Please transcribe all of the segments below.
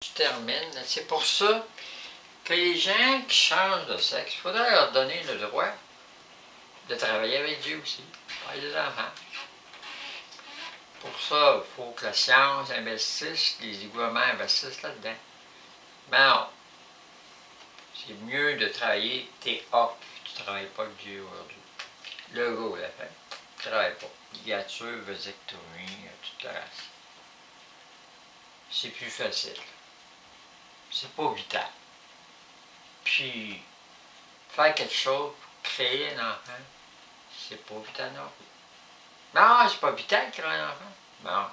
Je termine. C'est pour ça que les gens qui changent de sexe, il faudrait leur donner le droit de travailler avec Dieu aussi, avec des enfants. Pour ça, il faut que la science investisse, les gouvernements investissent là-dedans. Mais non, c'est mieux de travailler tes off, tu ne travailles pas avec Dieu aujourd'hui. Le gars, la femme, tu ne travailles pas. Ligature, vasectomie, toute la race. C'est plus facile. C'est pas vital. Puis, faire quelque chose pour créer un enfant, c'est pas vital non plus. Non, c'est pas vital de créer un enfant. Non.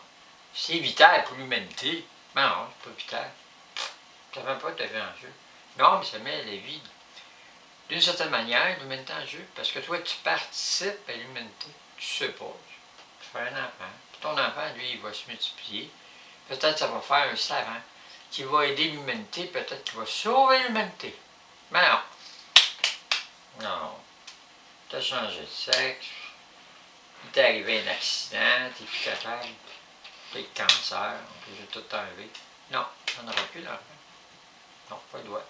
C'est vital pour l'humanité. Non, c'est pas vital. Ça ne fait pas de vie en jeu. Non, mais ça met la vie, d'une certaine manière, l'humanité en jeu. Parce que toi, tu participes à l'humanité. Tu sais pas. Tu fais un enfant. Puis ton enfant, lui, il va se multiplier. Peut-être ça va faire un savant qui va aider l'humanité. Peut-être qu'il va sauver l'humanité. Mais non. Non. Tu as changé de sexe. Il t'est arrivé un accident. Tu n'es plus capable. Tu as le cancer. On peut tout enlever. Non, ça n'aura plus l'enfant. Non, pas le droit.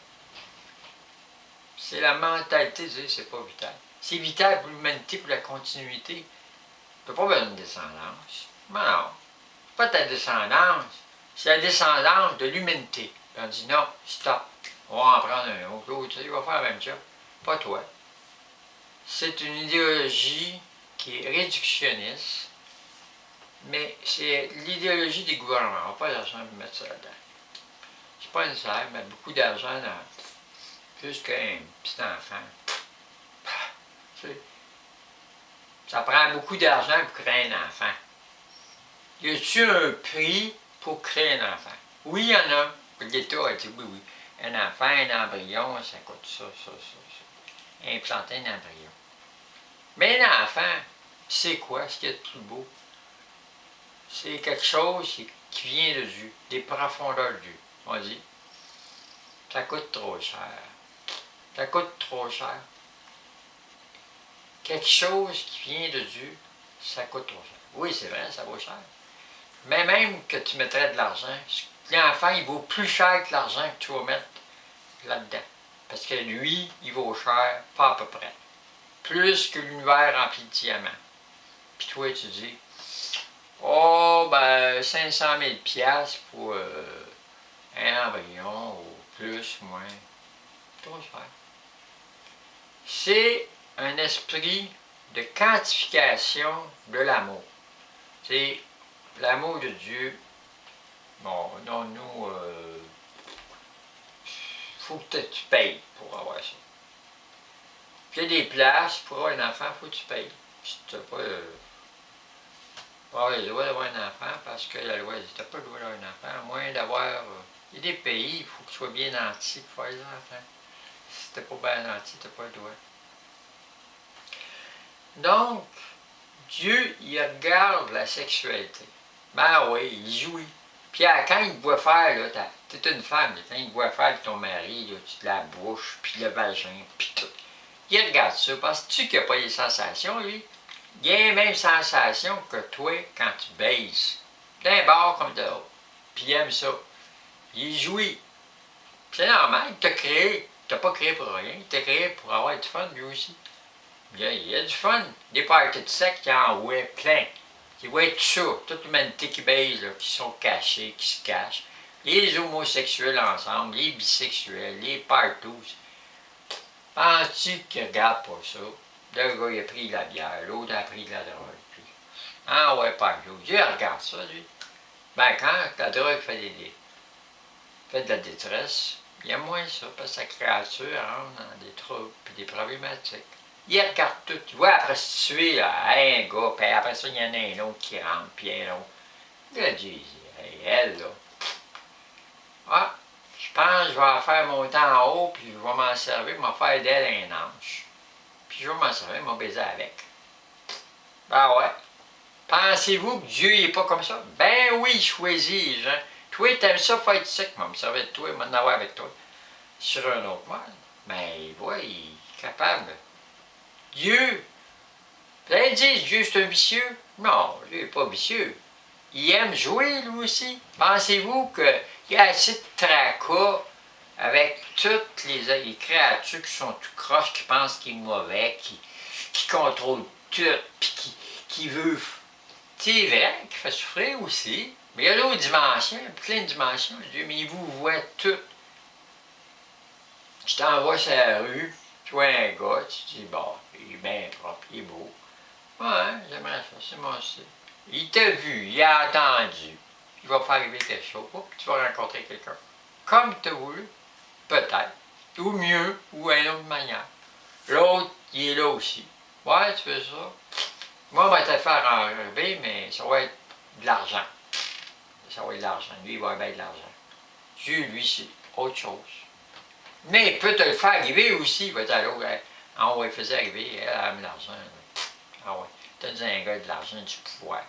C'est la mentalité de dire c'est pas vital. C'est vital pour l'humanité, pour la continuité. Tu n'as pas besoin de descendance. Mais non. Pas ta descendance. C'est la descendance de l'humanité. On dit non, stop. On va en prendre un autre. L'autre, il va faire la même chose. Pas toi. C'est une idéologie qui est réductionniste, mais c'est l'idéologie des gouvernements. On n'a pas l'argent pour mettre ça là-dedans. C'est pas nécessaire, mettre beaucoup d'argent dans plus qu'un petit enfant. Ça prend beaucoup d'argent pour créer un enfant. Y a-t-il un prix pour créer un enfant? Oui, il y en a. L'État a dit oui, oui. Un enfant, un embryon, ça coûte ça. Implanter un embryon. Mais un enfant, c'est quoi ce qu'il y a de plus beau? C'est quelque chose qui vient de Dieu, des profondeurs de Dieu. On dit, ça coûte trop cher. Ça coûte trop cher. Quelque chose qui vient de Dieu, ça coûte trop cher. Oui, c'est vrai, ça vaut cher. Mais même que tu mettrais de l'argent, l'enfant, il vaut plus cher que l'argent que tu vas mettre là-dedans. Parce que lui, il vaut cher, pas à peu près. Plus que l'univers rempli de diamants. Puis toi, tu dis, oh, ben, 500 000 $ pour un embryon, ou plus, moins. Trop cher. C'est un esprit de quantification de l'amour. C'est l'amour de Dieu. Bon, non, nous, faut que tu payes pour avoir ça. Puis il y a des places, pour avoir un enfant, il faut que tu payes. Si tu n'as pas, pas le droit d'avoir un enfant, parce que la loi dit que tu n'as pas le droit d'avoir un enfant, à moins d'avoir... il y a des pays, il faut que tu sois bien nanti pour faire des enfants. Si tu n'es pas bien nanti, tu n'as pas le droit. Donc, Dieu, il regarde la sexualité. Ben oui, il jouit. Puis quand il te voit faire, là, t'es une femme, quand il te voit faire avec ton mari, là, la bouche, puis le vagin, puis tout. Il regarde ça, penses-tu qu'il n'a pas les sensations, lui? Il a les mêmes sensations que toi quand tu baises. D'un bord comme de l'autre. Puis il aime ça. Il jouit. C'est normal, il t'a créé. Il t'a pas créé pour rien, il t'a créé pour avoir du fun, lui aussi. Il y a du fun. Des parties de sexe, il y en a plein. Il voit tout ça, toute l'humanité qui baise, là, qui sont cachés, qui se cachent. Les homosexuels ensemble, les bisexuels, les partout. Penses-tu qu'ils ne regardent pas ça? Le gars, il a pris de la bière, l'autre a pris de la drogue. Puis, ah ouais, partout. Dieu regarde ça, lui. Ben, quand la drogue fait de la détresse, il y a moins ça, parce que sa créature rentre dans des troubles et des problématiques. Il regarde tout. Tu vois, la prostituée, là, un gars, puis après ça, il y en a un autre qui rentre, puis un autre. Là, Dieu dit, hey, elle, là. Ah, je pense que je vais en faire monter en haut, puis je vais m'en servir, je vais faire d'elle un ange. Puis je vais m'en servir, je vais baiser avec. Ben ouais. Pensez-vous que Dieu n'est pas comme ça? Ben oui, choisis les gens. Toi, t'aimes ça faire du sec, je vais me servir de toi, je vais en avoir avec toi. Sur un autre monde. Mais ouais, il est capable. Dieu, vous allez dire, Dieu c'est un vicieux? Non, lui il n'est pas vicieux. Il aime jouer lui aussi. Pensez-vous Il y a assez de tracas avec toutes les créatures qui sont tout croches, qui pensent qu'il est mauvais, qui contrôlent tout, puis qui veut. C'est vrai qu'il fait souffrir aussi, mais il y a d'autres dimensions, plein de dimensions, Dieu, mais il vous voit tout. Tu t'envoies sur la rue, tu vois un gars, tu te dis, bon, il est bien propre, il est beau. Ouais, j'aimerais ça, c'est moi aussi. Il t'a vu, il a entendu. Il va faire arriver quelque chose, puis tu vas rencontrer quelqu'un. Comme tu as voulu, peut-être. Ou mieux, ou à une autre manière. L'autre, il est là aussi. Ouais, tu veux ça? Moi, on va te faire enlever, mais ça va être de l'argent. Ça va être de l'argent. Lui, il va avoir de l'argent. Dieu, lui, c'est autre chose. Mais il peut te le faire arriver aussi. Il va dire à l'autre, on va le faire arriver, elle a de l'argent. Ah ouais, t'as dit un gars de l'argent, du pouvoir.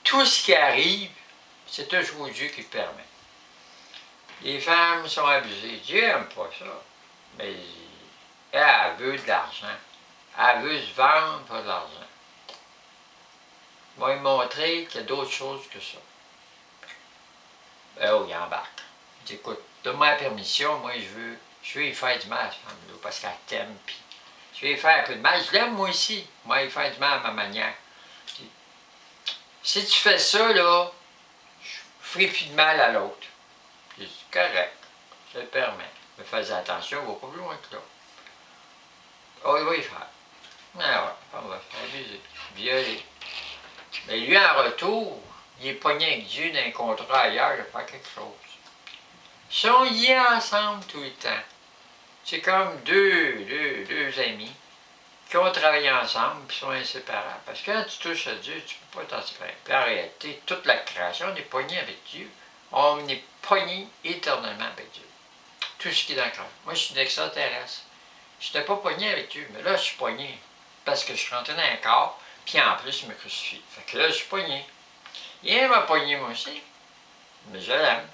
Tout ce qui arrive, c'est toujours Dieu qui le permet. Les femmes sont abusées. Dieu n'aime pas ça. Mais elle veut de l'argent. Elle veut se vendre pour de l'argent. Il va lui montrer qu'il y a d'autres choses que ça. Ben oh, il embarque. Il dit, écoute, donne-moi la permission, moi je veux y faire du mal à cette femme-là, parce qu'elle t'aime, puis je vais y faire un peu de mal. Je l'aime moi aussi. Moi, y faire du mal à ma manière. Puis, si tu fais ça, là, je ne ferai plus de mal à l'autre. J'ai dit, correct, je te le permets. Mais fais attention, on va pas plus loin que là. Oh, il va y faire. Ah ouais, on va se faire abuser, violer. Mais lui, en retour, il est pogné avec Dieu dans un contrat ailleurs, il va faire quelque chose. Ils sont liés ensemble tout le temps. C'est comme deux amis qui ont travaillé ensemble et sont inséparables. Parce que quand tu touches à Dieu, tu ne peux pas t'en séparer. Puis en réalité, toute la création, on est pogné avec Dieu. On est pogné éternellement avec Dieu. Tout ce qui est dans la création. Moi, je suis un extraterrestre. Je n'étais pas pogné avec Dieu, mais là, je suis pogné. Parce que je suis rentré dans un corps, puis en plus, il me crucifie. Fait que là, je suis pogné. Il m'a pogné, moi aussi. Mais je l'aime.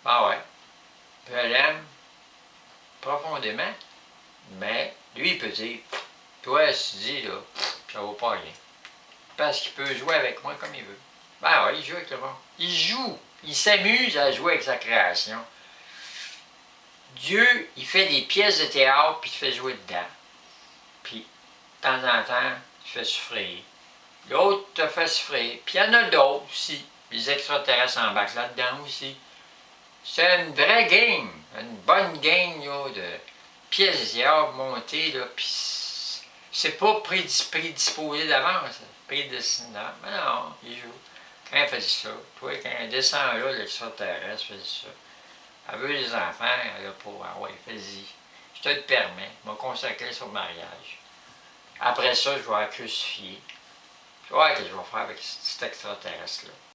Ah ouais. Je l'aime profondément. Mais lui, il peut dire, toi, si tu dis, là, ça vaut pas rien. Parce qu'il peut jouer avec moi comme il veut. Ben ouais, il joue avec le monde. Il joue. Il s'amuse à jouer avec sa création. Dieu, il fait des pièces de théâtre, puis il te fait jouer dedans. Puis, de temps en temps, il te fait souffrir. L'autre te fait souffrir. Puis il y en a d'autres aussi. Les extraterrestres embarquent là-dedans aussi. C'est une vraie game. Une bonne game là, de pièces de théâtre montées. Là, puis c'est pas prédisposé d'avance. Prédestiné d'avance. Mais non, il joue. Quand elle fait ça, toi, quand elle descend là, l'extraterrestre fait ça. Elle veut des enfants, elle a pas. Ah ouais, vas-y. Je te le permets. Je vais consacrer son mariage. Après ça, je vais la crucifier. Tu vois ce que je vais faire avec cet extraterrestre-là.